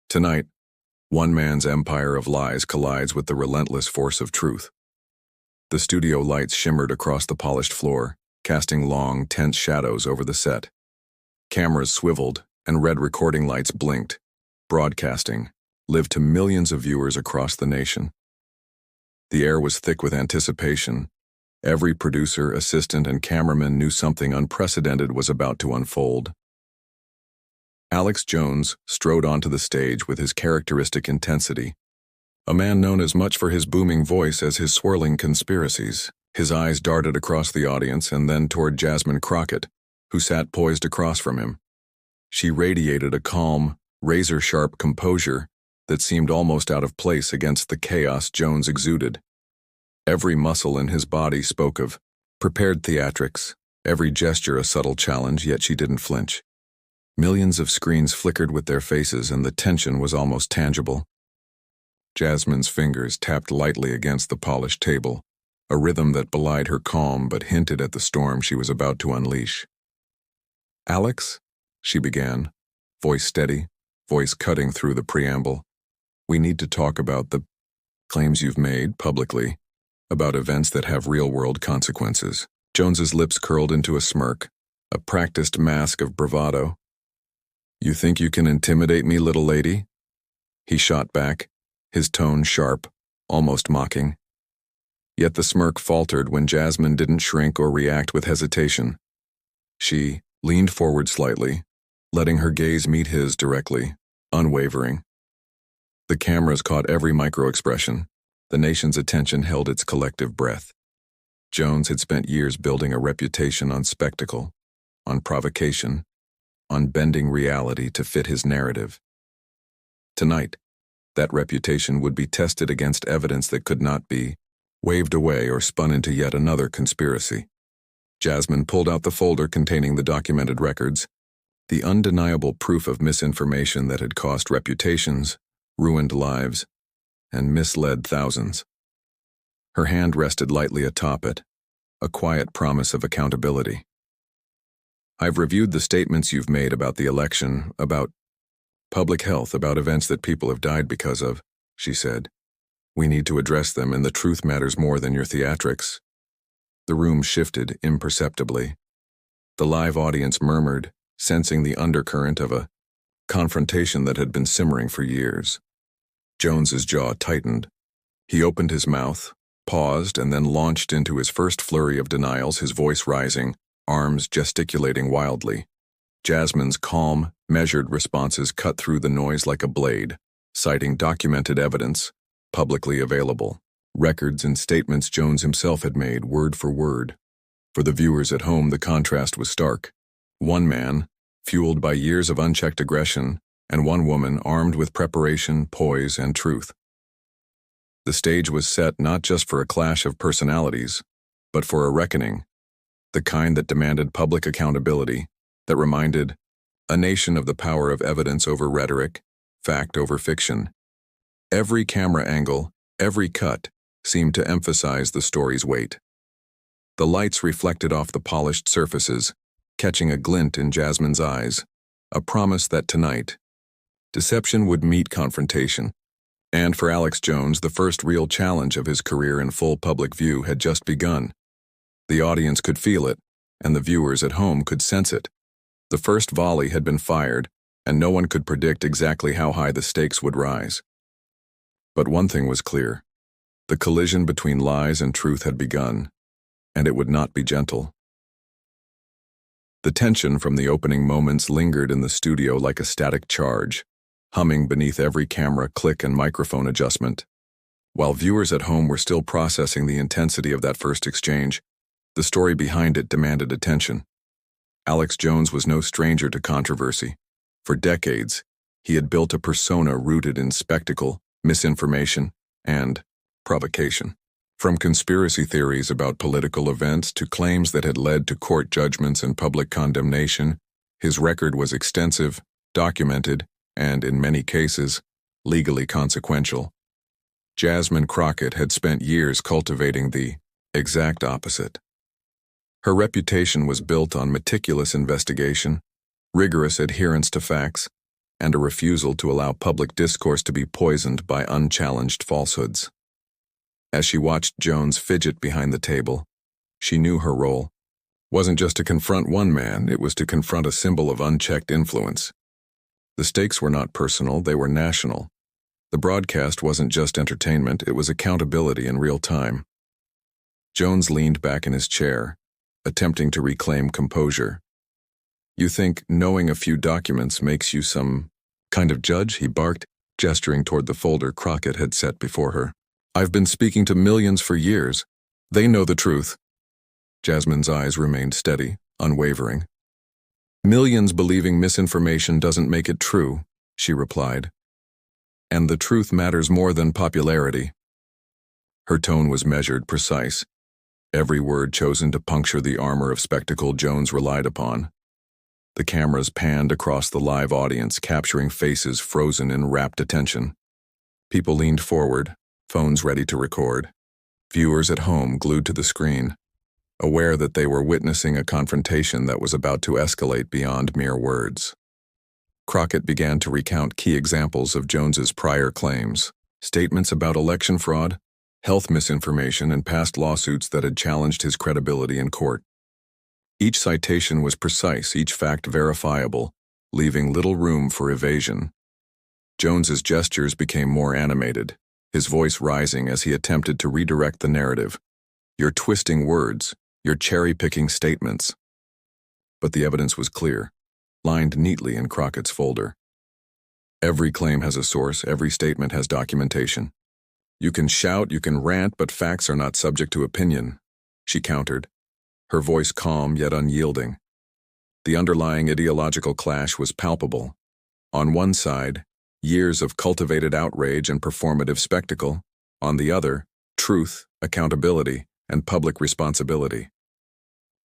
Tonight, one man's empire of lies collides with the relentless force of truth. The studio lights shimmered across the polished floor, casting long, tense shadows over the set. Cameras swiveled, and red recording lights blinked, broadcasting, live to millions of viewers across the nation. The air was thick with anticipation. Every producer, assistant, and cameraman knew something unprecedented was about to unfold. Alex Jones strode onto the stage with his characteristic intensity, a man known as much for his booming voice as his swirling conspiracies. His eyes darted across the audience and then toward Jasmine Crockett, who sat poised across from him. She radiated a calm, razor-sharp composure that seemed almost out of place against the chaos Jones exuded. Every muscle in his body spoke of prepared theatrics, every gesture a subtle challenge, yet she didn't flinch. Millions of screens flickered with their faces, and the tension was almost tangible. Jasmine's fingers tapped lightly against the polished table, a rhythm that belied her calm but hinted at the storm she was about to unleash. "Alex," she began, voice steady, voice cutting through the preamble, "we need to talk about the claims you've made publicly, about events that have real-world consequences." Jones's lips curled into a smirk, a practiced mask of bravado. "You think you can intimidate me, little lady?" He shot back, his tone sharp, almost mocking. Yet the smirk faltered when Jasmine didn't shrink or react with hesitation. She leaned forward slightly, letting her gaze meet his directly, unwavering. The cameras caught every micro-expression. The nation's attention held its collective breath. Jones had spent years building a reputation on spectacle, on provocation, on bending reality to fit his narrative. Tonight, that reputation would be tested against evidence that could not be waved away or spun into yet another conspiracy. Jasmine pulled out the folder containing the documented records, the undeniable proof of misinformation that had cost reputations, ruined lives, and misled thousands. Her hand rested lightly atop it, a quiet promise of accountability. "I've reviewed the statements you've made about the election, about public health, about events that people have died because of," she said. "We need to address them, and the truth matters more than your theatrics." The room shifted imperceptibly. The live audience murmured, sensing the undercurrent of a confrontation that had been simmering for years. Jones's jaw tightened. He opened his mouth, paused, and then launched into his first flurry of denials, his voice rising, arms gesticulating wildly. Jasmine's calm, measured responses cut through the noise like a blade, citing documented evidence, publicly available, records and statements Jones himself had made word for word. For the viewers at home, the contrast was stark. One man, fueled by years of unchecked aggression, and one woman armed with preparation, poise, and truth. The stage was set not just for a clash of personalities, but for a reckoning, the kind that demanded public accountability, that reminded a nation of the power of evidence over rhetoric, fact over fiction. Every camera angle, every cut, seemed to emphasize the story's weight. The lights reflected off the polished surfaces, catching a glint in Jasmine's eyes, a promise that tonight, deception would meet confrontation. And for Alex Jones, the first real challenge of his career in full public view had just begun. The audience could feel it, and the viewers at home could sense it. The first volley had been fired, and no one could predict exactly how high the stakes would rise. But one thing was clear. The collision between lies and truth had begun, and it would not be gentle. The tension from the opening moments lingered in the studio like a static charge, humming beneath every camera click and microphone adjustment. While viewers at home were still processing the intensity of that first exchange, the story behind it demanded attention. Alex Jones was no stranger to controversy. For decades, he had built a persona rooted in spectacle, misinformation, and provocation. From conspiracy theories about political events to claims that had led to court judgments and public condemnation, his record was extensive, documented, and, in many cases, legally consequential. Jasmine Crockett had spent years cultivating the exact opposite. Her reputation was built on meticulous investigation, rigorous adherence to facts, and a refusal to allow public discourse to be poisoned by unchallenged falsehoods. As she watched Jones fidget behind the table, she knew her role wasn't just to confront one man, it was to confront a symbol of unchecked influence. The stakes were not personal, they were national. The broadcast wasn't just entertainment, it was accountability in real time. Jones leaned back in his chair, attempting to reclaim composure. "You think knowing a few documents makes you some kind of judge?" he barked, gesturing toward the folder Crockett had set before her. "I've been speaking to millions for years. They know the truth." Jasmine's eyes remained steady, unwavering. "Millions believing misinformation doesn't make it true," she replied. "And the truth matters more than popularity." Her tone was measured, precise, every word chosen to puncture the armor of spectacle Jones relied upon. The cameras panned across the live audience, capturing faces frozen in rapt attention. People leaned forward, phones ready to record. Viewers at home glued to the screen, aware that they were witnessing a confrontation that was about to escalate beyond mere words. Crockett began to recount key examples of Jones's prior claims, statements about election fraud, health misinformation, and past lawsuits that had challenged his credibility in court. Each citation was precise, each fact verifiable, leaving little room for evasion. Jones's gestures became more animated, his voice rising as he attempted to redirect the narrative. "You're twisting words. You're cherry-picking statements." But the evidence was clear, lined neatly in Crockett's folder. "Every claim has a source, every statement has documentation. You can shout, you can rant, but facts are not subject to opinion," she countered, her voice calm yet unyielding. The underlying ideological clash was palpable. On one side, years of cultivated outrage and performative spectacle. On the other, truth, accountability, and public responsibility.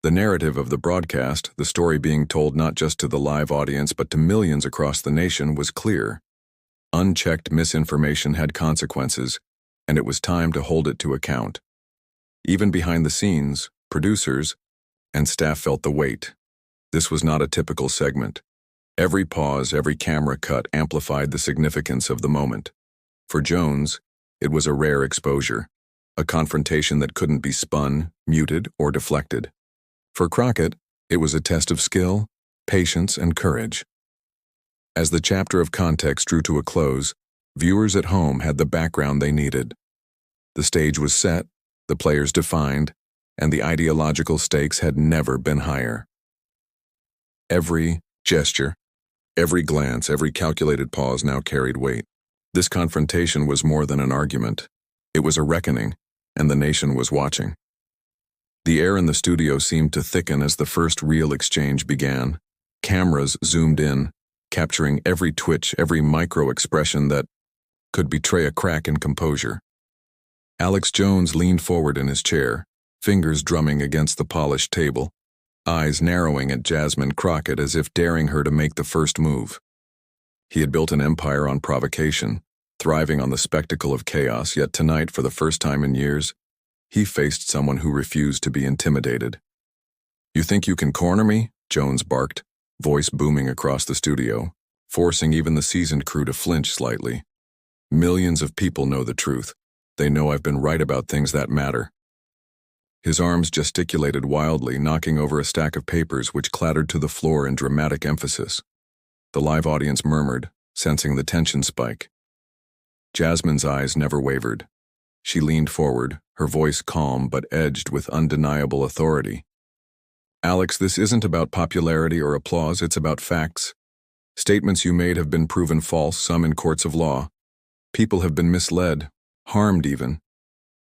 The narrative of the broadcast, the story being told not just to the live audience but to millions across the nation, was clear. Unchecked misinformation had consequences, and it was time to hold it to account. Even behind the scenes, producers and staff felt the weight. This was not a typical segment. Every pause, every camera cut amplified the significance of the moment. For Jones, it was a rare exposure, a confrontation that couldn't be spun, muted, or deflected. For Crockett, it was a test of skill, patience, and courage. As the chapter of context drew to a close, viewers at home had the background they needed. The stage was set, the players defined, and the ideological stakes had never been higher. Every gesture, every glance, every calculated pause now carried weight. This confrontation was more than an argument. It was a reckoning, and the nation was watching. The air in the studio seemed to thicken as the first real exchange began. Cameras zoomed in, capturing every twitch, every micro-expression that could betray a crack in composure. Alex Jones leaned forward in his chair, fingers drumming against the polished table, eyes narrowing at Jasmine Crockett as if daring her to make the first move. He had built an empire on provocation, thriving on the spectacle of chaos, yet tonight, for the first time in years, he faced someone who refused to be intimidated. "You think you can corner me?" Jones barked, voice booming across the studio, forcing even the seasoned crew to flinch slightly. "Millions of people know the truth. They know I've been right about things that matter." His arms gesticulated wildly, knocking over a stack of papers which clattered to the floor in dramatic emphasis. The live audience murmured, sensing the tension spike. Jasmine's eyes never wavered. She leaned forward, her voice calm but edged with undeniable authority. "Alex, this isn't about popularity or applause, it's about facts. Statements you made have been proven false, some in courts of law. People have been misled, harmed even.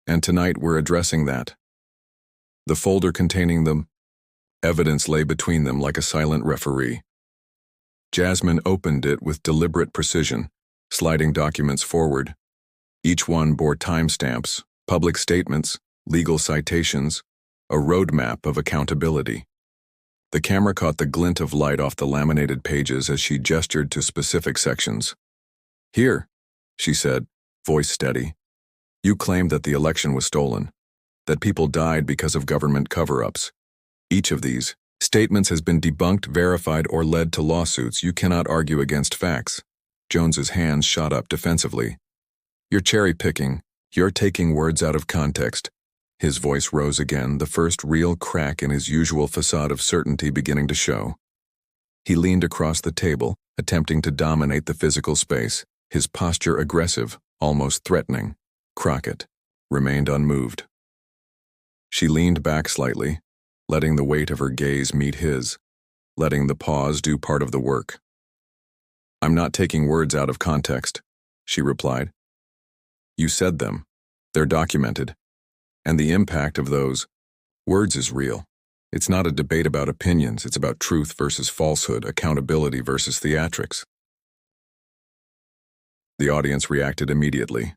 And tonight we're addressing that." The folder containing the evidence lay between them like a silent referee. Jasmine opened it with deliberate precision, sliding documents forward. Each one bore timestamps, public statements, legal citations, a roadmap of accountability. The camera caught the glint of light off the laminated pages as she gestured to specific sections. "Here," she said, voice steady. "You claimed that the election was stolen, that people died because of government cover-ups. Each of these, Statements has been debunked, verified, or led to lawsuits. You cannot argue against facts. Jones's hands shot up defensively. You're cherry-picking. You're taking words out of context. His voice rose again, the first real crack in his usual facade of certainty beginning to show. He leaned across the table, attempting to dominate the physical space, his posture aggressive, almost threatening. Crockett remained unmoved. She leaned back slightly, letting the weight of her gaze meet his, letting the pause do part of the work. I'm not taking words out of context, she replied. You said them. They're documented. And the impact of those words is real. It's not a debate about opinions, it's about truth versus falsehood, accountability versus theatrics. The audience reacted immediately.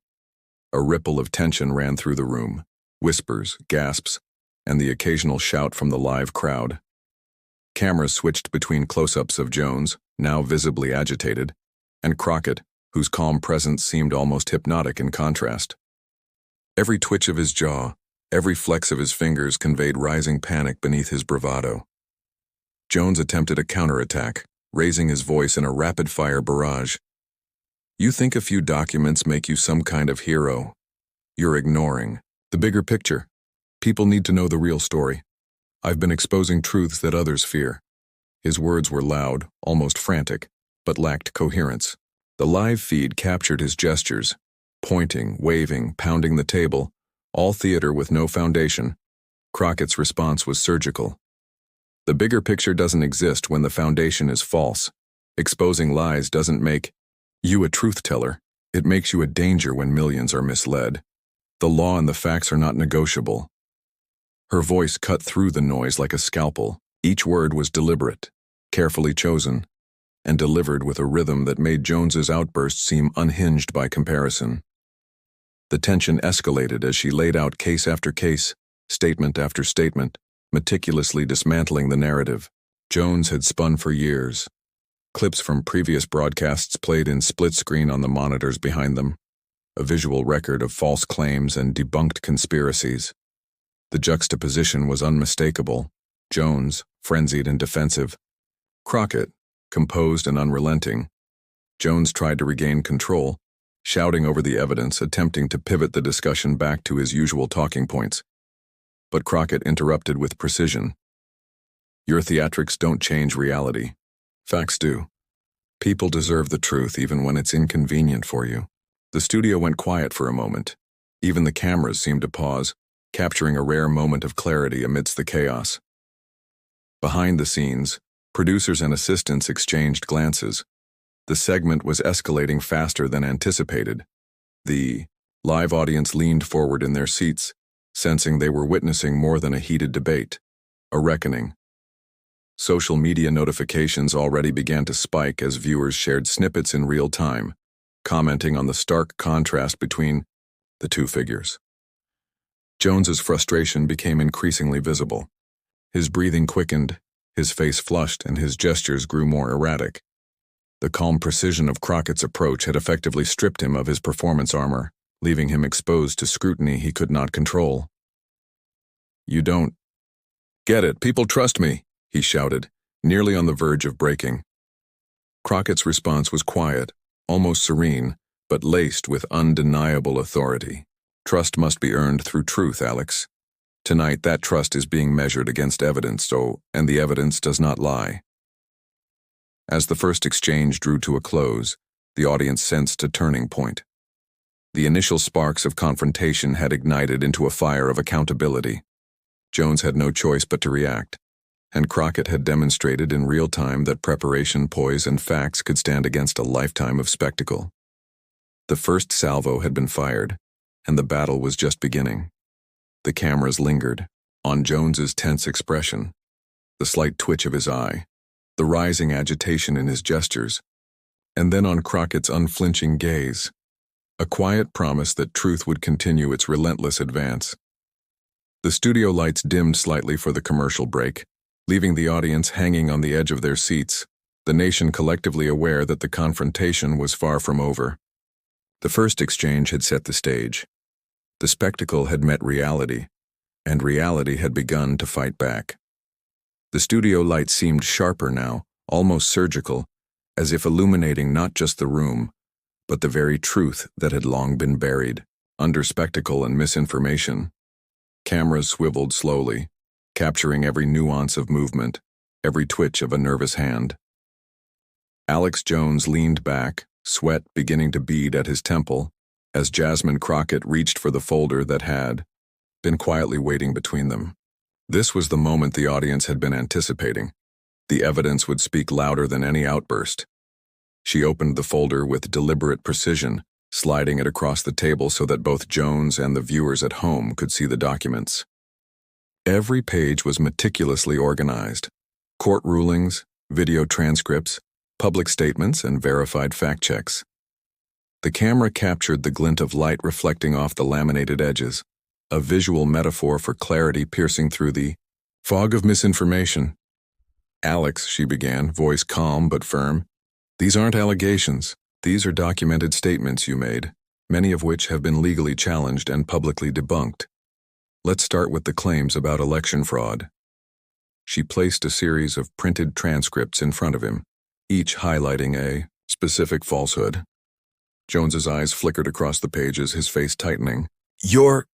A ripple of tension ran through the room, whispers, gasps, and the occasional shout from the live crowd. Cameras switched between close-ups of Jones, now visibly agitated, and Crockett, whose calm presence seemed almost hypnotic in contrast. Every twitch of his jaw, every flex of his fingers conveyed rising panic beneath his bravado. Jones attempted a counterattack, raising his voice in a rapid-fire barrage. You think a few documents make you some kind of hero? You're ignoring the bigger picture. People need to know the real story. I've been exposing truths that others fear. His words were loud, almost frantic, but lacked coherence. The live feed captured his gestures, pointing, waving, pounding the table, all theater with no foundation. Crockett's response was surgical. The bigger picture doesn't exist when the foundation is false. Exposing lies doesn't make you a truth teller. It makes you a danger when millions are misled. The law and the facts are not negotiable. Her voice cut through the noise like a scalpel. Each word was deliberate, carefully chosen, and delivered with a rhythm that made Jones's outburst seem unhinged by comparison. The tension escalated as she laid out case after case, statement after statement, meticulously dismantling the narrative. Jones had spun for years. Clips from previous broadcasts played in split screen on the monitors behind them, a visual record of false claims and debunked conspiracies. The juxtaposition was unmistakable. Jones, frenzied and defensive. Crockett, composed and unrelenting. Jones tried to regain control, shouting over the evidence, attempting to pivot the discussion back to his usual talking points. But Crockett interrupted with precision. Your theatrics don't change reality. Facts do. People deserve the truth even when it's inconvenient for you. The studio went quiet for a moment. Even the cameras seemed to pause, capturing a rare moment of clarity amidst the chaos. Behind the scenes, producers and assistants exchanged glances. The segment was escalating faster than anticipated. The live audience leaned forward in their seats, sensing they were witnessing more than a heated debate, a reckoning. Social media notifications already began to spike as viewers shared snippets in real time, commenting on the stark contrast between the two figures. Jones's frustration became increasingly visible. His breathing quickened, his face flushed, and his gestures grew more erratic. The calm precision of Crockett's approach had effectively stripped him of his performance armor, leaving him exposed to scrutiny he could not control. You don't get it. People trust me, he shouted, nearly on the verge of breaking. Crockett's response was quiet, almost serene, but laced with undeniable authority. Trust must be earned through truth, Alex. Tonight, that trust is being measured against evidence, and the evidence does not lie. As the first exchange drew to a close, the audience sensed a turning point. The initial sparks of confrontation had ignited into a fire of accountability. Jones had no choice but to react, and Crockett had demonstrated in real time that preparation, poise, and facts could stand against a lifetime of spectacle. The first salvo had been fired, and the battle was just beginning. The cameras lingered on Jones's tense expression, the slight twitch of his eye, the rising agitation in his gestures, and then on Crockett's unflinching gaze, a quiet promise that truth would continue its relentless advance. The studio lights dimmed slightly for the commercial break, leaving the audience hanging on the edge of their seats, the nation collectively aware that the confrontation was far from over. The first exchange had set the stage. The spectacle had met reality, and reality had begun to fight back. The studio light seemed sharper now, almost surgical, as if illuminating not just the room, but the very truth that had long been buried under spectacle and misinformation. Cameras swiveled slowly, capturing every nuance of movement, every twitch of a nervous hand. Alex Jones leaned back, sweat beginning to bead at his temple, as Jasmine Crockett reached for the folder that had been quietly waiting between them. This was the moment the audience had been anticipating. The evidence would speak louder than any outburst. She opened the folder with deliberate precision, sliding it across the table so that both Jones and the viewers at home could see the documents. Every page was meticulously organized. Court rulings, video transcripts, public statements, and verified fact checks. The camera captured the glint of light reflecting off the laminated edges, a visual metaphor for clarity piercing through the fog of misinformation. "Alex," she began, voice calm but firm, "these aren't allegations. These are documented statements you made, many of which have been legally challenged and publicly debunked. Let's start with the claims about election fraud." She placed a series of printed transcripts in front of him, each highlighting a specific falsehood. Jones's eyes flickered across the pages, his face tightening. You're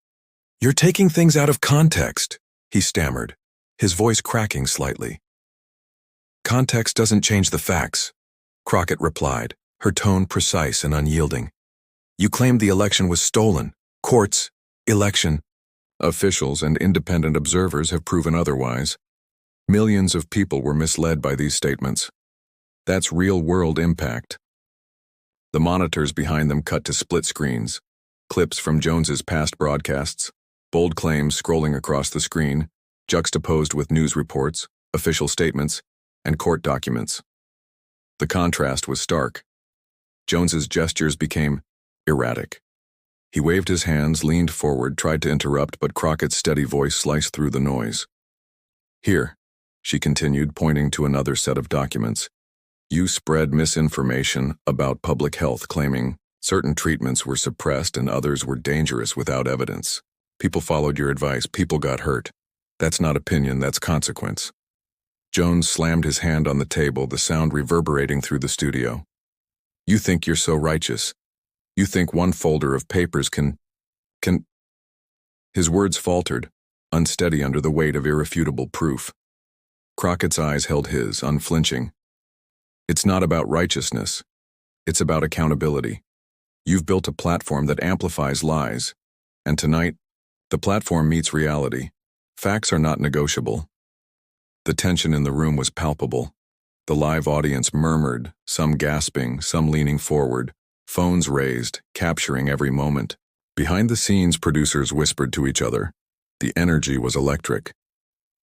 taking things out of context," he stammered, his voice cracking slightly. "Context doesn't change the facts," Crockett replied, her tone precise and unyielding. "You claimed the election was stolen. Courts, election. Officials and independent observers have proven otherwise. Millions of people were misled by these statements. That's real-world impact." The monitors behind them cut to split screens, clips from Jones's past broadcasts, bold claims scrolling across the screen, juxtaposed with news reports, official statements, and court documents. The contrast was stark. Jones's gestures became erratic. He waved his hands, leaned forward, tried to interrupt, but Crockett's steady voice sliced through the noise. "Here," she continued, pointing to another set of documents. "You spread misinformation about public health, claiming certain treatments were suppressed and others were dangerous without evidence. People followed your advice. People got hurt. That's not opinion, that's consequence." Jones slammed his hand on the table, the sound reverberating through the studio. "You think you're so righteous. You think one folder of papers can... His words faltered, unsteady under the weight of irrefutable proof. Crockett's eyes held his, unflinching. "It's not about righteousness. It's about accountability. You've built a platform that amplifies lies, and tonight, the platform meets reality. Facts are not negotiable." The tension in the room was palpable. The live audience murmured, some gasping, some leaning forward, phones raised, capturing every moment. Behind the scenes, producers whispered to each other. The energy was electric.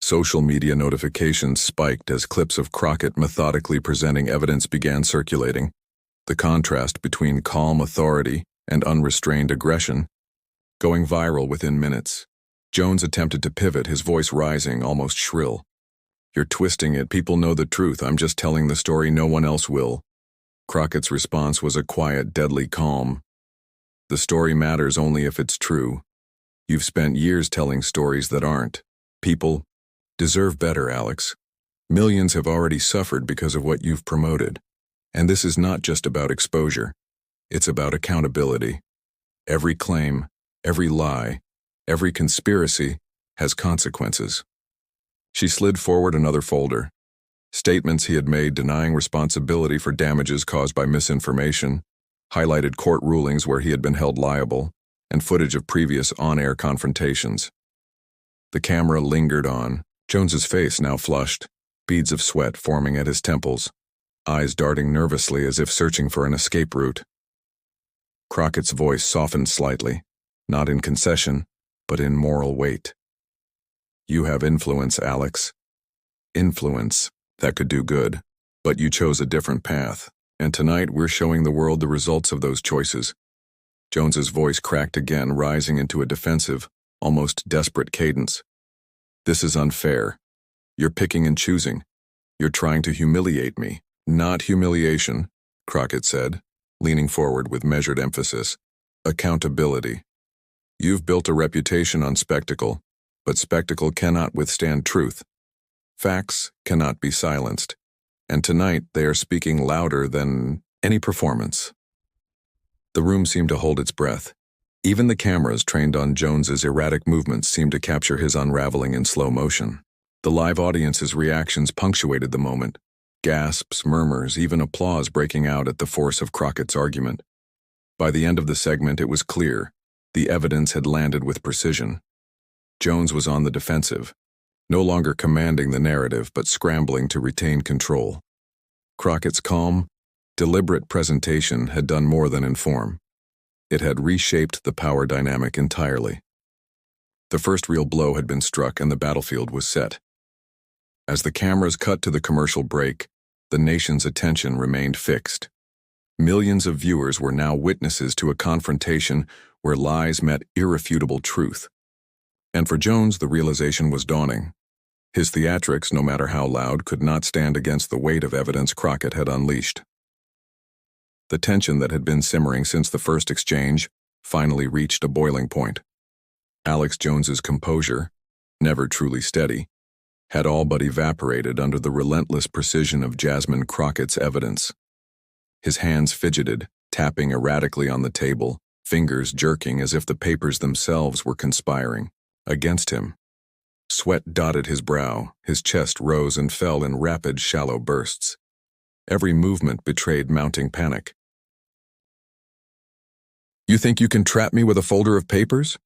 Social media notifications spiked as clips of Crockett methodically presenting evidence began circulating. The contrast between calm authority and unrestrained aggression going viral within minutes. Jones attempted to pivot, his voice rising, almost shrill. "You're twisting it. People know the truth. I'm just telling the story. No one else will." Crockett's response was a quiet, deadly calm. "The story matters only if it's true. You've spent years telling stories that aren't. People deserve better, Alex. Millions have already suffered because of what you've promoted. And this is not just about exposure. It's about accountability. Every claim, every lie, every conspiracy has consequences." She slid forward another folder. Statements he had made denying responsibility for damages caused by misinformation, highlighted court rulings where he had been held liable, and footage of previous on-air confrontations. The camera lingered on, Jones's face now flushed, beads of sweat forming at his temples, eyes darting nervously as if searching for an escape route. Crockett's voice softened slightly, not in concession, but in moral weight. "You have influence, Alex. Influence that could do good, but you chose a different path, and tonight we're showing the world the results of those choices." Jones's voice cracked again, rising into a defensive, almost desperate cadence. "This is unfair. You're picking and choosing. You're trying to humiliate me." "Not humiliation," Crockett said, leaning forward with measured emphasis. "Accountability. You've built a reputation on spectacle, but spectacle cannot withstand truth. Facts cannot be silenced, and tonight they are speaking louder than any performance. The room seemed to hold its breath. Even the cameras trained on Jones's erratic movements seemed to capture his unraveling in slow motion. The live audience's reactions punctuated the moment. Gasps, murmurs, even applause breaking out at the force of Crockett's argument. By the end of the segment, it was clear. The evidence had landed with precision. Jones was on the defensive, no longer commanding the narrative but scrambling to retain control. Crockett's calm, deliberate presentation had done more than inform. It had reshaped the power dynamic entirely. The first real blow had been struck and the battlefield was set. As the cameras cut to the commercial break, the nation's attention remained fixed. Millions of viewers were now witnesses to a confrontation where lies met irrefutable truth. And for Jones, the realization was dawning. His theatrics, no matter how loud, could not stand against the weight of evidence Crockett had unleashed. The tension that had been simmering since the first exchange finally reached a boiling point. Alex Jones's composure, never truly steady, had all but evaporated under the relentless precision of Jasmine Crockett's evidence. His hands fidgeted, tapping erratically on the table, fingers jerking as if the papers themselves were conspiring against him. Sweat dotted his brow, his chest rose and fell in rapid, shallow bursts. Every movement betrayed mounting panic. "You think you can trap me with a folder of papers?"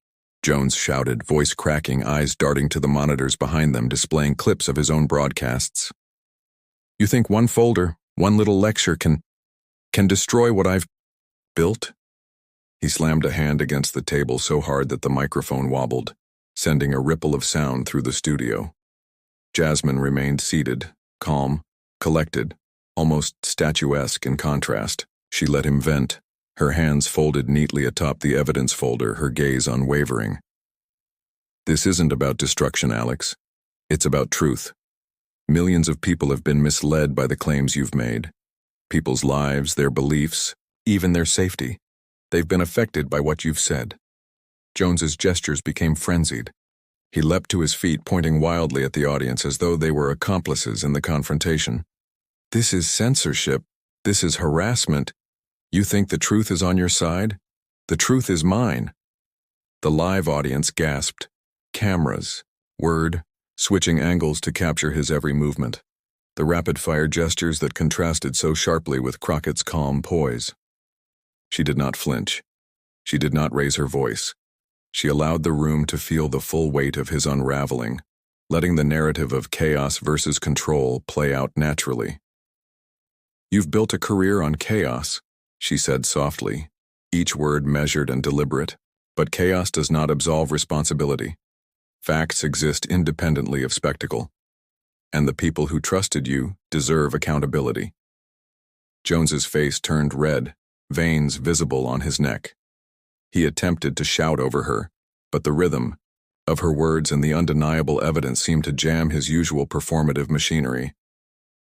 Jones shouted, voice cracking, eyes darting to the monitors behind them, displaying clips of his own broadcasts. "You think one folder, one little lecture can destroy what I've built?" He slammed a hand against the table so hard that the microphone wobbled, sending a ripple of sound through the studio. Jasmine remained seated, calm, collected, almost statuesque in contrast. She let him vent, her hands folded neatly atop the evidence folder, her gaze unwavering. "This isn't about destruction, Alex. It's about truth. Millions of people have been misled by the claims you've made. People's lives, their beliefs, even their safety. They've been affected by what you've said." Jones's gestures became frenzied. He leapt to his feet, pointing wildly at the audience as though they were accomplices in the confrontation. "This is censorship. This is harassment. You think the truth is on your side? The truth is mine." The live audience gasped. Cameras, word, switching angles to capture his every movement. The rapid-fire gestures that contrasted so sharply with Crockett's calm poise. She did not flinch. She did not raise her voice. She allowed the room to feel the full weight of his unraveling, letting the narrative of chaos versus control play out naturally. "You've built a career on chaos," she said softly, each word measured and deliberate. "But chaos does not absolve responsibility. Facts exist independently of spectacle. And the people who trusted you deserve accountability." Jones's face turned red, veins visible on his neck. He attempted to shout over her, but the rhythm of her words and the undeniable evidence seemed to jam his usual performative machinery.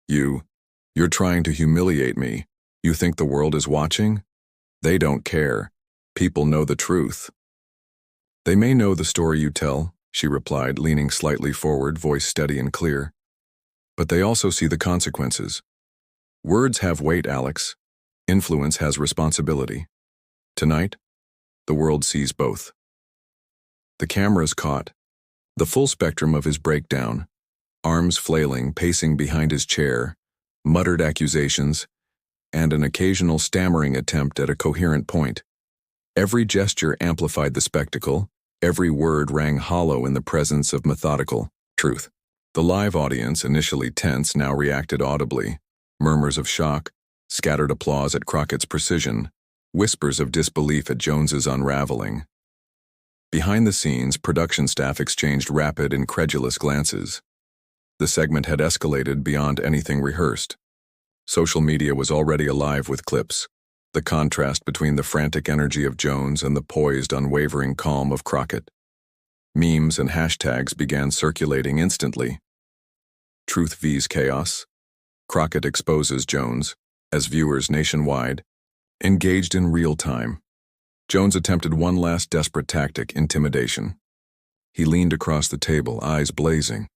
You're trying to humiliate me. You think the world is watching? They don't care. People know the truth." "They may know the story you tell," she replied, leaning slightly forward, voice steady and clear. "But they also see the consequences. Words have weight, Alex. Influence has responsibility. Tonight, the world sees both." The cameras caught the full spectrum of his breakdown, arms flailing, pacing behind his chair, muttered accusations, and an occasional stammering attempt at a coherent point. Every gesture amplified the spectacle, every word rang hollow in the presence of methodical truth. The live audience, initially tense, now reacted audibly. Murmurs of shock, scattered applause at Crockett's precision, whispers of disbelief at Jones's unraveling. Behind the scenes, production staff exchanged rapid, incredulous glances. The segment had escalated beyond anything rehearsed. Social media was already alive with clips, the contrast between the frantic energy of Jones and the poised, unwavering calm of Crockett. Memes and hashtags began circulating instantly. Truth vs. chaos. Crockett exposes Jones, as viewers nationwide engaged in real time. Jones attempted one last desperate tactic: intimidation. He leaned across the table, eyes blazing.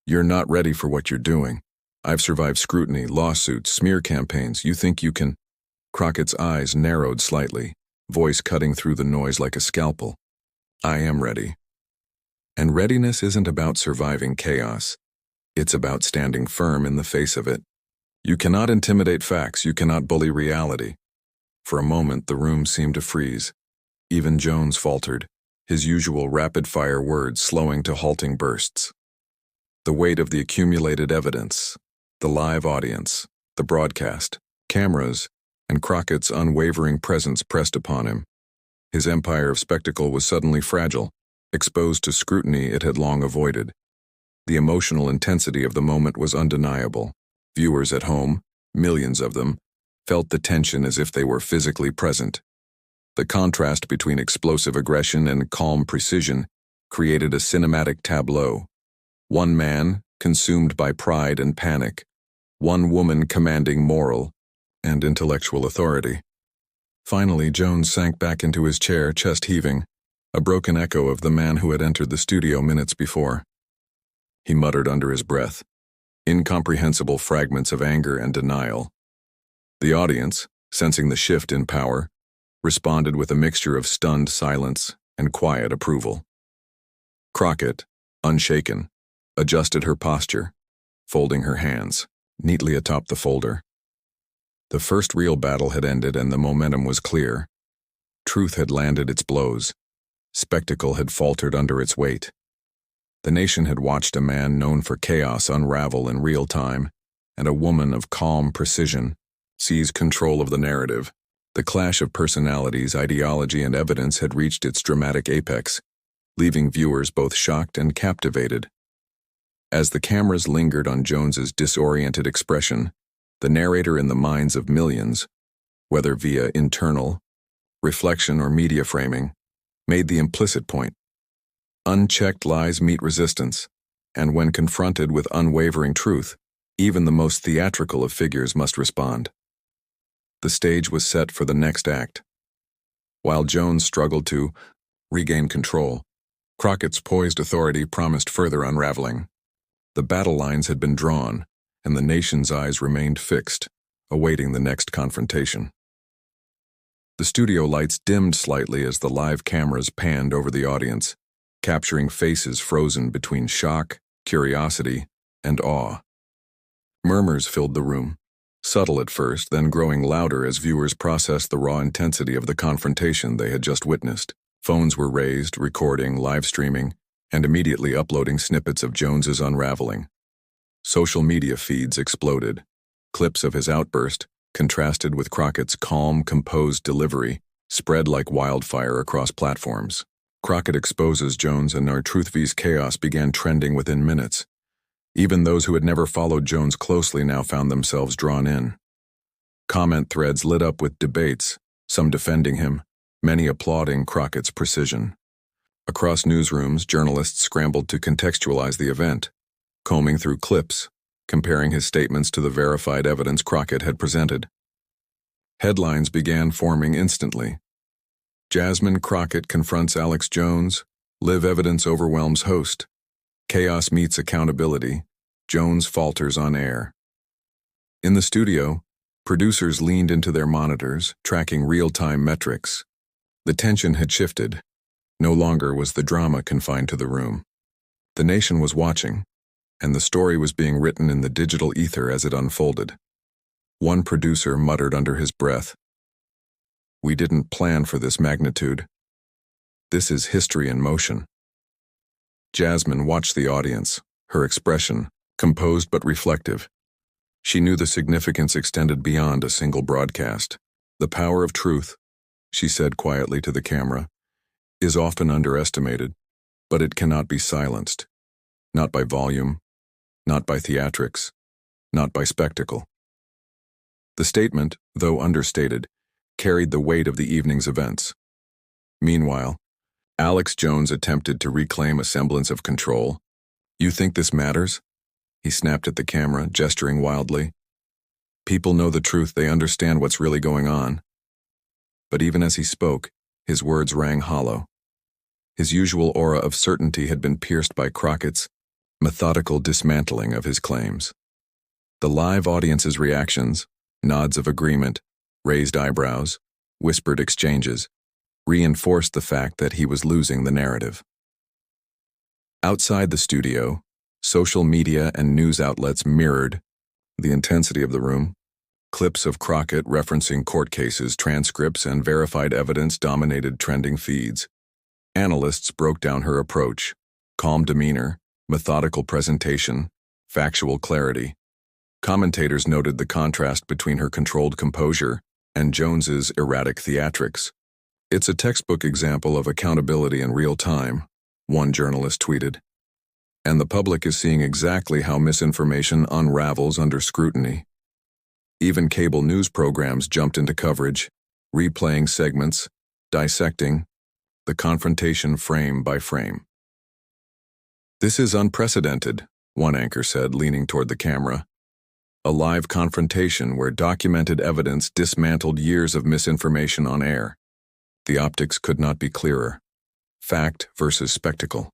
You're not ready for what you're doing. I've survived scrutiny, lawsuits, smear campaigns. You think you can? Crockett's eyes narrowed slightly, voice cutting through the noise like a scalpel. I am ready. And readiness isn't about surviving chaos. It's about standing firm in the face of it. You cannot intimidate facts. You cannot bully reality. For a moment, the room seemed to freeze. Even Jones faltered, his usual rapid-fire words slowing to halting bursts. The weight of the accumulated evidence, the live audience, the broadcast, cameras, and Crockett's unwavering presence pressed upon him. His empire of spectacle was suddenly fragile, exposed to scrutiny it had long avoided. The emotional intensity of the moment was undeniable. Viewers at home, millions of them, felt the tension as if they were physically present. The contrast between explosive aggression and calm precision created a cinematic tableau. One man, consumed by pride and panic. One woman commanding moral and intellectual authority. Finally, Jones sank back into his chair, chest heaving, a broken echo of the man who had entered the studio minutes before. He muttered under his breath, incomprehensible fragments of anger and denial. The audience, sensing the shift in power, responded with a mixture of stunned silence and quiet approval. Crockett, unshaken, adjusted her posture, folding her hands, neatly atop the folder. The first real battle had ended and the momentum was clear. Truth had landed its blows. Spectacle had faltered under its weight. The nation had watched a man known for chaos unravel in real time, and a woman of calm precision seize control of the narrative. The clash of personalities, ideology, and evidence had reached its dramatic apex, leaving viewers both shocked and captivated. As the cameras lingered on Jones's disoriented expression, the narrator in the minds of millions, whether via internal, reflection, or media framing, made the implicit point. Unchecked lies meet resistance, and when confronted with unwavering truth, even the most theatrical of figures must respond. The stage was set for the next act. While Jones struggled to regain control, Crockett's poised authority promised further unraveling. The battle lines had been drawn, and the nation's eyes remained fixed, awaiting the next confrontation. The studio lights dimmed slightly as the live cameras panned over the audience, capturing faces frozen between shock, curiosity, and awe. Murmurs filled the room, subtle at first, then growing louder as viewers processed the raw intensity of the confrontation they had just witnessed. Phones were raised, recording, live streaming, and immediately uploading snippets of Jones's unraveling. Social media feeds exploded. Clips of his outburst, contrasted with Crockett's calm, composed delivery, spread like wildfire across platforms. Crockett exposes Jones, and our Truth vs. Chaos began trending within minutes. Even those who had never followed Jones closely now found themselves drawn in. Comment threads lit up with debates, some defending him, many applauding Crockett's precision. Across newsrooms, journalists scrambled to contextualize the event, combing through clips, comparing his statements to the verified evidence Crockett had presented. Headlines began forming instantly. Jasmine Crockett confronts Alex Jones, live evidence overwhelms host. Chaos meets accountability, Jones falters on air. In the studio, producers leaned into their monitors, tracking real-time metrics. The tension had shifted. No longer was the drama confined to the room. The nation was watching, and the story was being written in the digital ether as it unfolded. One producer muttered under his breath, "We didn't plan for this magnitude. This is history in motion." Jasmine watched the audience, her expression composed but reflective. She knew the significance extended beyond a single broadcast. The power of truth, she said quietly to the camera, is often underestimated, but it cannot be silenced. Not by volume, not by theatrics, not by spectacle. The statement, though understated, carried the weight of the evening's events. Meanwhile, Alex Jones attempted to reclaim a semblance of control. "You think this matters?" He snapped at the camera, gesturing wildly. "People know the truth, they understand what's really going on." But even as he spoke, his words rang hollow. His usual aura of certainty had been pierced by Crockett's methodical dismantling of his claims. The live audience's reactions, nods of agreement, raised eyebrows, whispered exchanges, reinforced the fact that he was losing the narrative. Outside the studio, social media and news outlets mirrored the intensity of the room. Clips of Crockett referencing court cases, transcripts, and verified evidence dominated trending feeds. Analysts broke down her approach: calm demeanor, methodical presentation, factual clarity. Commentators noted the contrast between her controlled composure and Jones's erratic theatrics. "It's a textbook example of accountability in real time," one journalist tweeted. "And the public is seeing exactly how misinformation unravels under scrutiny." Even cable news programs jumped into coverage, replaying segments, dissecting the confrontation frame by frame. "This is unprecedented," one anchor said, leaning toward the camera. "A live confrontation where documented evidence dismantled years of misinformation on air. The optics could not be clearer. Fact versus spectacle."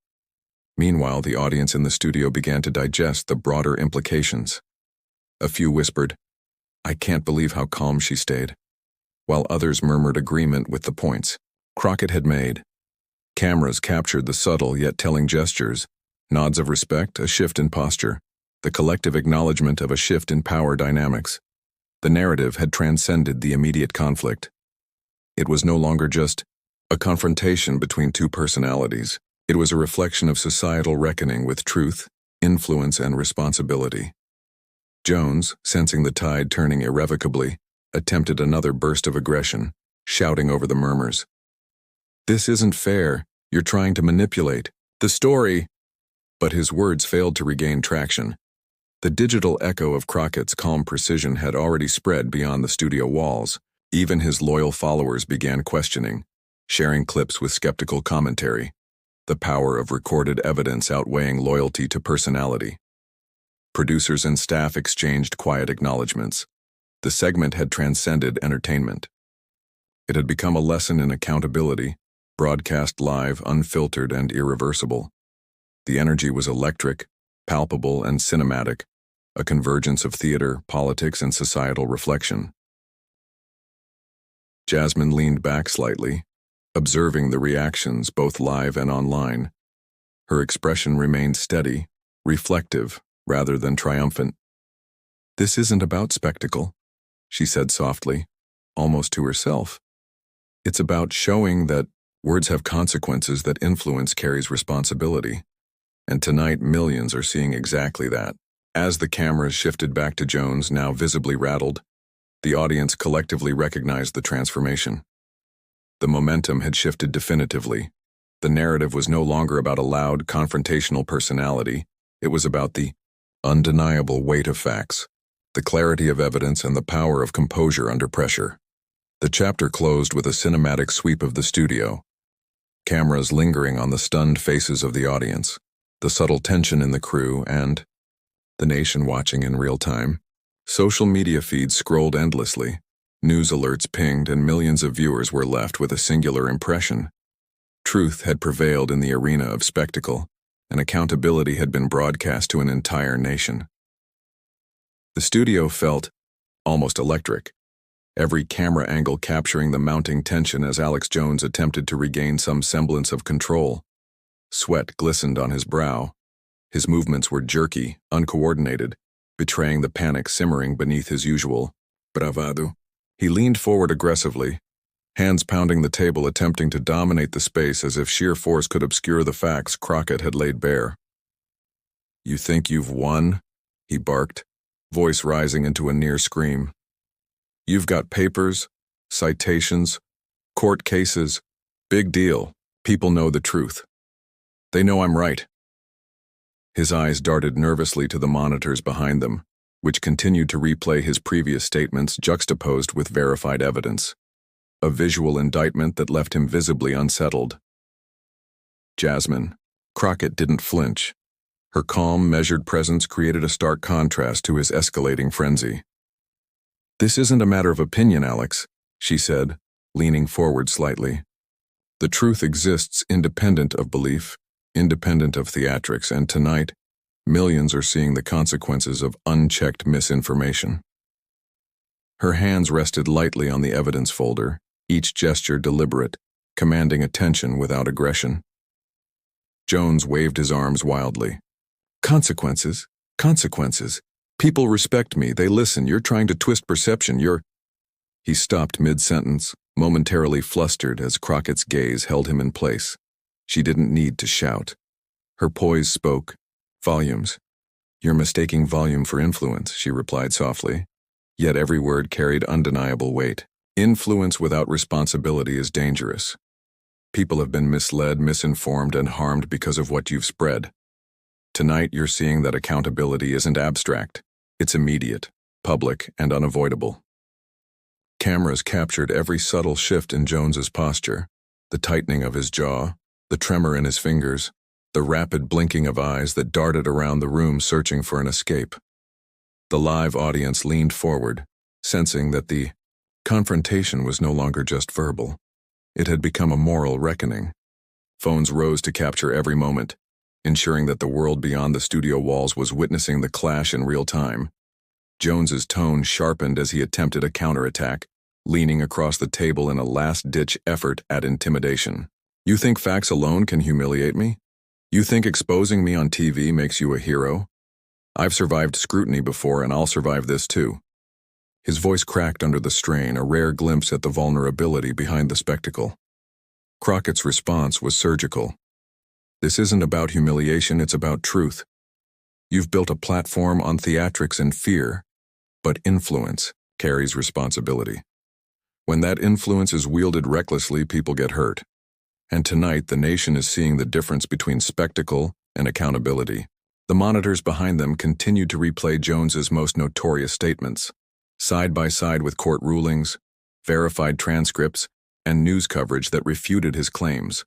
Meanwhile, the audience in the studio began to digest the broader implications. A few whispered, "I can't believe how calm she stayed," while others murmured agreement with the points Crockett had made. Cameras captured the subtle yet telling gestures, nods of respect, a shift in posture, the collective acknowledgement of a shift in power dynamics. The narrative had transcended the immediate conflict. It was no longer just a confrontation between two personalities. It was a reflection of societal reckoning with truth, influence, and responsibility. Jones, sensing the tide turning irrevocably, attempted another burst of aggression, shouting over the murmurs. "This isn't fair. You're trying to manipulate the story." But his words failed to regain traction. The digital echo of Crockett's calm precision had already spread beyond the studio walls. Even his loyal followers began questioning, sharing clips with skeptical commentary, the power of recorded evidence outweighing loyalty to personality. Producers and staff exchanged quiet acknowledgments. The segment had transcended entertainment. It had become a lesson in accountability, broadcast live, unfiltered, and irreversible. The energy was electric, palpable, and cinematic, a convergence of theater, politics, and societal reflection. Jasmine leaned back slightly, observing the reactions both live and online. Her expression remained steady, reflective, rather than triumphant. "This isn't about spectacle," she said softly, almost to herself. "It's about showing that words have consequences, that influence carries responsibility. And tonight, millions are seeing exactly that." As the cameras shifted back to Jones, now visibly rattled, the audience collectively recognized the transformation. The momentum had shifted definitively. The narrative was no longer about a loud, confrontational personality. It was about the undeniable weight of facts, the clarity of evidence, and the power of composure under pressure. The chapter closed with a cinematic sweep of the studio, cameras lingering on the stunned faces of the audience, the subtle tension in the crew, and the nation watching in real time. Social media feeds scrolled endlessly, news alerts pinged, and millions of viewers were left with a singular impression. Truth had prevailed in the arena of spectacle, and accountability had been broadcast to an entire nation. The studio felt almost electric, every camera angle capturing the mounting tension as Alex Jones attempted to regain some semblance of control. Sweat glistened on his brow. His movements were jerky, uncoordinated, betraying the panic simmering beneath his usual bravado. He leaned forward aggressively, hands pounding the table, attempting to dominate the space as if sheer force could obscure the facts Crockett had laid bare. "You think you've won?" he barked, voice rising into a near scream. "You've got papers, citations, court cases. Big deal. People know the truth. They know I'm right." His eyes darted nervously to the monitors behind them, which continued to replay his previous statements juxtaposed with verified evidence. A visual indictment that left him visibly unsettled. Jasmine Crockett didn't flinch. Her calm, measured presence created a stark contrast to his escalating frenzy. "This isn't a matter of opinion, Alex," she said, leaning forward slightly. "The truth exists independent of belief, independent of theatrics, and tonight, Millions are seeing the consequences of unchecked misinformation. Her hands rested lightly on the evidence folder, each gesture deliberate, commanding attention without aggression. Jones waved his arms wildly. Consequences? Consequences. People respect me, they listen, you're trying to twist perception, He stopped mid-sentence, momentarily flustered as Crockett's gaze held him in place. She didn't need to shout. Her poise spoke volumes. You're mistaking volume for influence, she replied softly. Yet every word carried undeniable weight. Influence without responsibility is dangerous. People have been misled, misinformed, and harmed because of what you've spread. Tonight you're seeing that accountability isn't abstract. It's immediate, public, and unavoidable. Cameras captured every subtle shift in Jones's posture, the tightening of his jaw, the tremor in his fingers, the rapid blinking of eyes that darted around the room searching for an escape. The live audience leaned forward, sensing that the confrontation was no longer just verbal. It had become a moral reckoning. Phones rose to capture every moment, ensuring that the world beyond the studio walls was witnessing the clash in real time. Jones's tone sharpened as he attempted a counterattack, leaning across the table in a last-ditch effort at intimidation. You think facts alone can humiliate me? You think exposing me on TV makes you a hero? I've survived scrutiny before, and I'll survive this too. His voice cracked under the strain, a rare glimpse at the vulnerability behind the spectacle. Crockett's response was surgical. This isn't about humiliation, it's about truth. You've built a platform on theatrics and fear, but influence carries responsibility. When that influence is wielded recklessly, people get hurt. And tonight, the nation is seeing the difference between spectacle and accountability. The monitors behind them continued to replay Jones's most notorious statements, side by side with court rulings, verified transcripts, and news coverage that refuted his claims.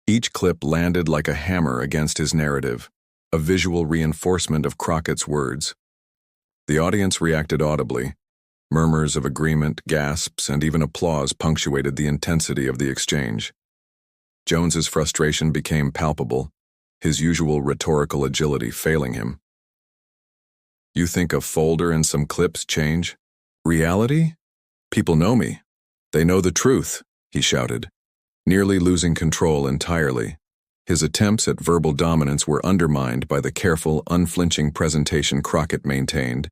Each clip landed like a hammer against his narrative, a visual reinforcement of Crockett's words. The audience reacted audibly. Murmurs of agreement, gasps, and even applause punctuated the intensity of the exchange. Jones's frustration became palpable, his usual rhetorical agility failing him. You think a folder and some clips change reality? People know me. They know the truth, he shouted, nearly losing control entirely. His attempts at verbal dominance were undermined by the careful, unflinching presentation Crockett maintained,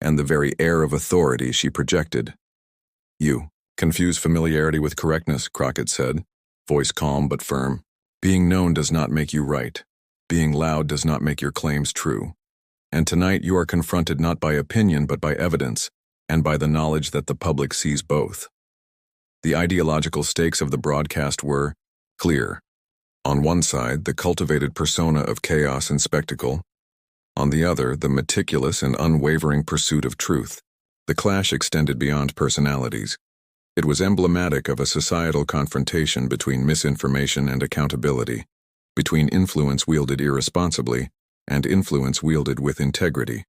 and the very air of authority she projected. You confuse familiarity with correctness, Crockett said, voice calm but firm. Being known does not make you right. Being loud does not make your claims true. And tonight you are confronted not by opinion but by evidence, and by the knowledge that the public sees both. The ideological stakes of the broadcast were clear. On one side, the cultivated persona of chaos and spectacle. On the other, the meticulous and unwavering pursuit of truth. The clash extended beyond personalities. It was emblematic of a societal confrontation between misinformation and accountability, between influence wielded irresponsibly and influence wielded with integrity.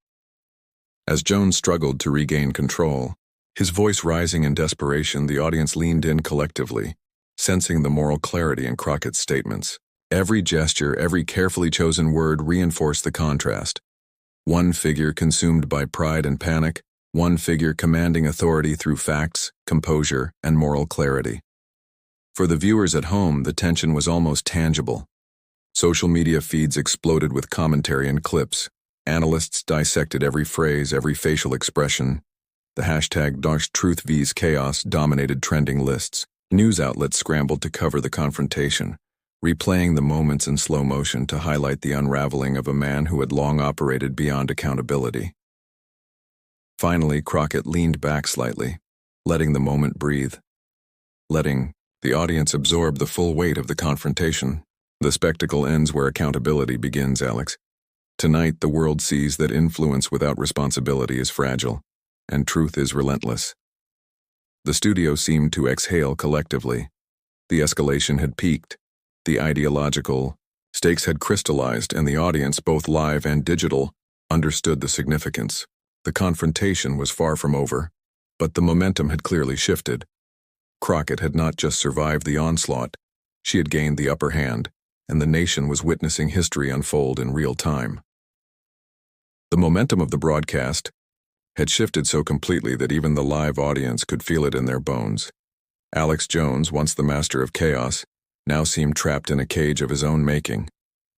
As Jones struggled to regain control, his voice rising in desperation, the audience leaned in collectively, sensing the moral clarity in Crockett's statements. Every gesture, every carefully chosen word reinforced the contrast. One figure consumed by pride and panic, one figure commanding authority through facts, composure, and moral clarity. For the viewers at home, the tension was almost tangible. Social media feeds exploded with commentary and clips. Analysts dissected every phrase, every facial expression. The hashtag #TruthVsChaos dominated trending lists. News outlets scrambled to cover the confrontation, replaying the moments in slow motion to highlight the unraveling of a man who had long operated beyond accountability. Finally, Crockett leaned back slightly, letting the moment breathe, letting the audience absorb the full weight of the confrontation. The spectacle ends where accountability begins, Alex. Tonight, the world sees that influence without responsibility is fragile, and truth is relentless. The studio seemed to exhale collectively. The escalation had peaked. The ideological stakes had crystallized, and the audience, both live and digital, understood the significance. The confrontation was far from over, but the momentum had clearly shifted. Crockett had not just survived the onslaught, she had gained the upper hand, and the nation was witnessing history unfold in real time. The momentum of the broadcast had shifted so completely that even the live audience could feel it in their bones. Alex Jones, once the master of chaos, now seemed trapped in a cage of his own making.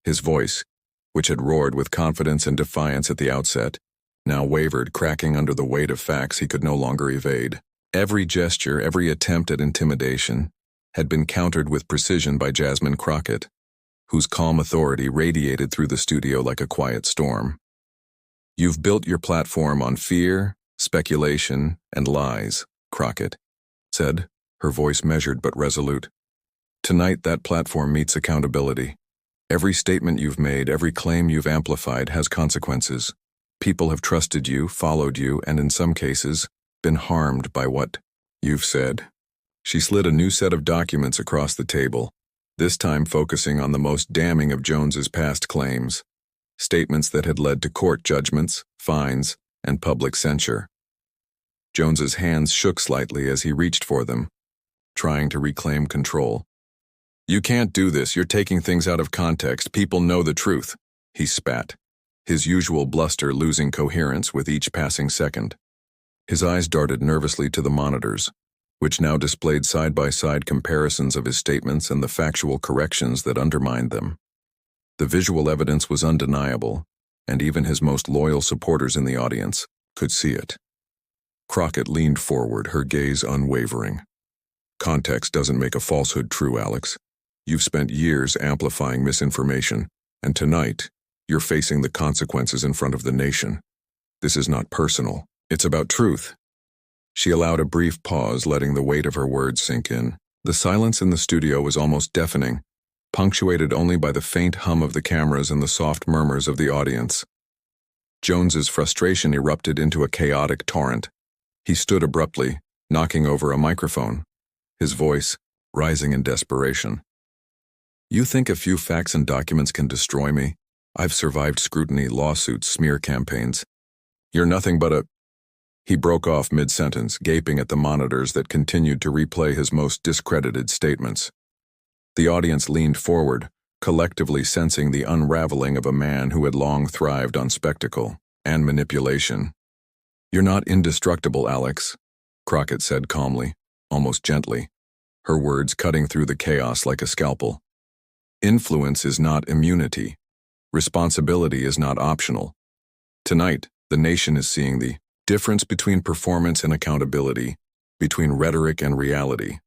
His voice, which had roared with confidence and defiance at the outset, now wavered, cracking under the weight of facts he could no longer evade. Every gesture, every attempt at intimidation, had been countered with precision by Jasmine Crockett, whose calm authority radiated through the studio like a quiet storm. "You've built your platform on fear, speculation, and lies," Crockett said, her voice measured but resolute. "Tonight, that platform meets accountability. Every statement you've made, every claim you've amplified has consequences. People have trusted you, followed you, and in some cases, been harmed by what you've said." She slid a new set of documents across the table, this time focusing on the most damning of Jones's past claims, statements that had led to court judgments, fines, and public censure. Jones's hands shook slightly as he reached for them, trying to reclaim control. "You can't do this. You're taking things out of context. People know the truth," he spat, his usual bluster losing coherence with each passing second. His eyes darted nervously to the monitors, which now displayed side-by-side comparisons of his statements and the factual corrections that undermined them. The visual evidence was undeniable, and even his most loyal supporters in the audience could see it. Crockett leaned forward, her gaze unwavering. "Context doesn't make a falsehood true, Alex. You've spent years amplifying misinformation, and tonight, you're facing the consequences in front of the nation. This is not personal. It's about truth." She allowed a brief pause, letting the weight of her words sink in. The silence in the studio was almost deafening, punctuated only by the faint hum of the cameras and the soft murmurs of the audience. Jones's frustration erupted into a chaotic torrent. He stood abruptly, knocking over a microphone, his voice rising in desperation. "You think a few facts and documents can destroy me? I've survived scrutiny, lawsuits, smear campaigns. You're nothing but a—" He broke off mid-sentence, gaping at the monitors that continued to replay his most discredited statements. The audience leaned forward, collectively sensing the unraveling of a man who had long thrived on spectacle and manipulation. "You're not indestructible, Alex," Crockett said calmly, almost gently, her words cutting through the chaos like a scalpel. "Influence is not immunity. Responsibility is not optional. Tonight, the nation is seeing the difference between performance and accountability, between rhetoric and reality.